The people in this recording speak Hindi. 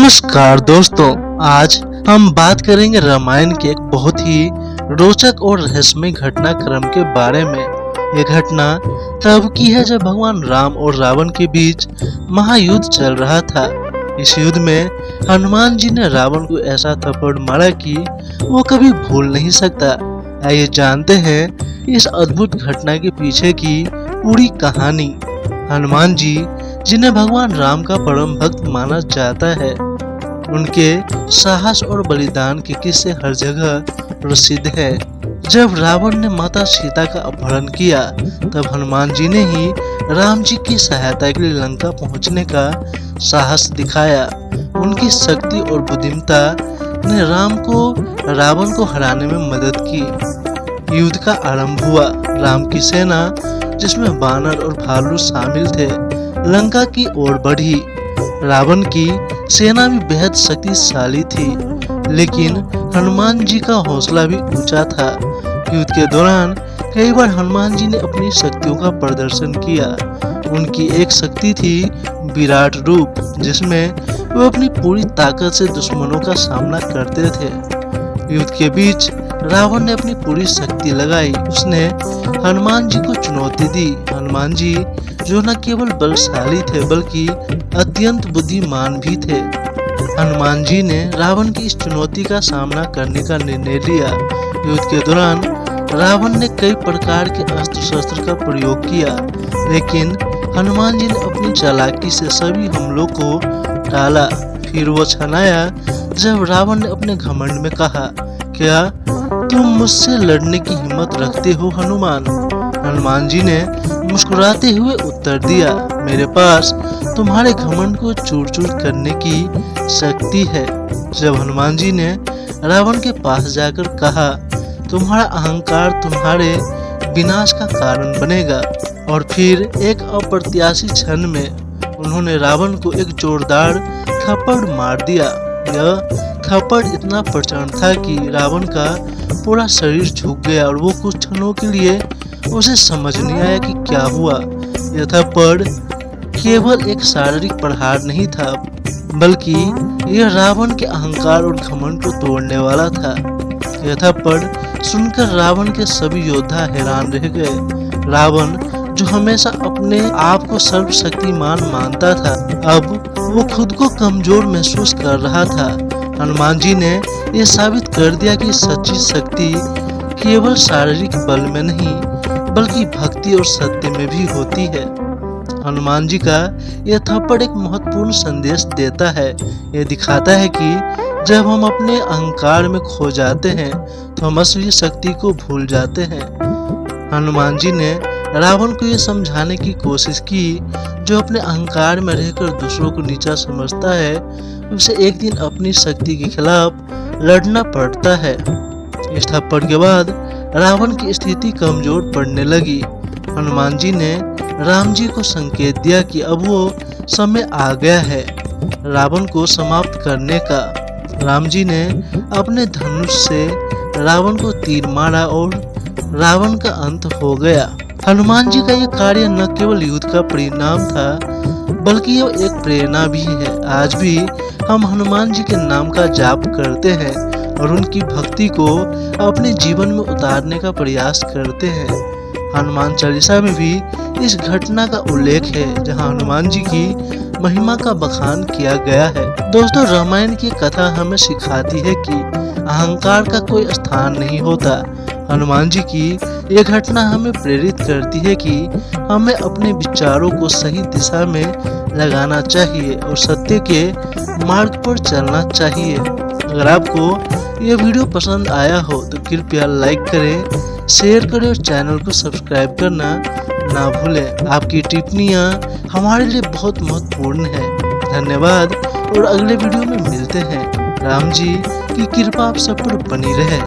नमस्कार दोस्तों, आज हम बात करेंगे रामायण के एक बहुत ही रोचक और रहस्यमय घटनाक्रम के बारे में। ये घटना तब की है जब भगवान राम और रावण के बीच महायुद्ध चल रहा था। इस युद्ध में हनुमान जी ने रावण को ऐसा थप्पड़ मारा कि वो कभी भूल नहीं सकता। आइए जानते हैं इस अद्भुत घटना के पीछे की पूरी कहानी। हनुमान जी, जिन्हें भगवान राम का परम भक्त माना जाता है, उनके साहस और बलिदान के किस्से हर जगह प्रसिद्ध है। जब रावण ने माता सीता का अपहरण किया, तब हनुमान जी ने ही राम जी की सहायता के लिए लंका पहुंचने का साहस दिखाया। उनकी शक्ति और बुद्धिमत्ता ने रावण को हराने में मदद की। युद्ध का आरंभ हुआ। राम की सेना, जिसमें बानर और भालू शामिल थे, लंका की ओर बढ़ी। रावण की सेना भी बेहद शक्तिशाली थी, लेकिन हनुमान जी का हौसला भी ऊंचा था। युद्ध के दौरान कई बार हनुमान जी ने अपनी शक्तियों का प्रदर्शन किया। उनकी एक शक्ति थी विराट रूप, जिसमें वे अपनी पूरी ताकत से दुश्मनों का सामना करते थे। युद्ध के बीच रावण ने अपनी पूरी शक्ति लगाई। उसने हनुमान जी को चुनौती दी। हनुमान जी, जो न केवल बलशाली थे बल्कि अत्यंत बुद्धिमान भी थे। हनुमान जी ने रावण की इस चुनौती का सामना करने का निर्णय लिया। युद्ध के दौरान रावण ने कई प्रकार के अस्त्र शस्त्र का प्रयोग किया, लेकिन हनुमान जी ने अपनी चालाकी से सभी हमलों को टाला। फिर वो क्षण आया जब रावण ने अपने घमंड में कहा, क्या तुम मुझसे लड़ने की हिम्मत रखते हो हनुमान? हनुमान जी ने मुस्कुराते हुए उत्तर दिया, मेरे पास तुम्हारे घमंड को चूर चूर करने की शक्ति है। जब हनुमान जी ने रावण के पास जाकर कहा, तुम्हारा अहंकार तुम्हारे विनाश का कारण बनेगा, और फिर एक अप्रत्याशित क्षण में उन्होंने रावण को एक जोरदार थप्पड़ मार दिया। यह थप्पड़ इतना प्रचंड था कि रावण का पूरा शरीर झुक गया और वो कुछ क्षणों के लिए उसे समझ नहीं आया कि क्या हुआ। यह थप्पड़ केवल एक शारीरिक प्रहार नहीं था, बल्कि यह रावण के अहंकार और घमंड को तोड़ने वाला था। यह थप्पड़ सुनकर रावण के सभी योद्धा हैरान रह गए। रावण, जो हमेशा अपने आप को सर्वशक्तिमान मानता था, अब वो खुद को कमजोर महसूस कर रहा था। हनुमान जी ने यह साबित कर दिया कि सच्ची शक्ति केवल शारीरिक बल में नहीं, बल्कि भक्ति और सत्य में भी होती है। हनुमान जी का यह थप्पड़ एक महत्वपूर्ण संदेश देता है। यह दिखाता है कि जब हम अपने अहंकार में खो जाते हैं, तो हम असली शक्ति को भूल जाते हैं। हनुमान जी ने रावण को यह समझाने की कोशिश की, जो अपने अहंकार में रहकर दूसरों को नीचा समझता है, उसे एक दिन अपनी शक्ति के खिलाफ लड़ना पड़ता है। इस थप्पड़ के बाद रावण की स्थिति कमजोर पड़ने लगी। हनुमान जी ने राम जी को संकेत दिया कि अब वो समय आ गया है रावण को समाप्त करने का। राम जी ने अपने धनुष से रावण को तीर मारा और रावण का अंत हो गया। हनुमान जी का यह कार्य न केवल युद्ध का परिणाम था, बल्कि यह एक प्रेरणा भी है। आज भी हम हनुमान जी के नाम का जाप करते हैं और उनकी भक्ति को अपने जीवन में उतारने का प्रयास करते हैं। हनुमान चालीसा में भी इस घटना का उल्लेख है, जहां हनुमान जी की महिमा का बखान किया गया है। दोस्तों, रामायण की कथा हमें सिखाती है कि अहंकार का कोई स्थान नहीं होता। हनुमान जी की यह घटना हमें प्रेरित करती है कि हमें अपने विचारों को सही दिशा में लगाना चाहिए और सत्य के मार्ग पर चलना चाहिए। अगर आपको यह वीडियो पसंद आया हो तो कृपया लाइक करें, शेयर करें और चैनल को सब्सक्राइब करना ना भूलें। आपकी टिप्पणियां हमारे लिए बहुत महत्वपूर्ण है। धन्यवाद और अगले वीडियो में मिलते हैं। राम जी की कृपा आप सब पर बनी रहे।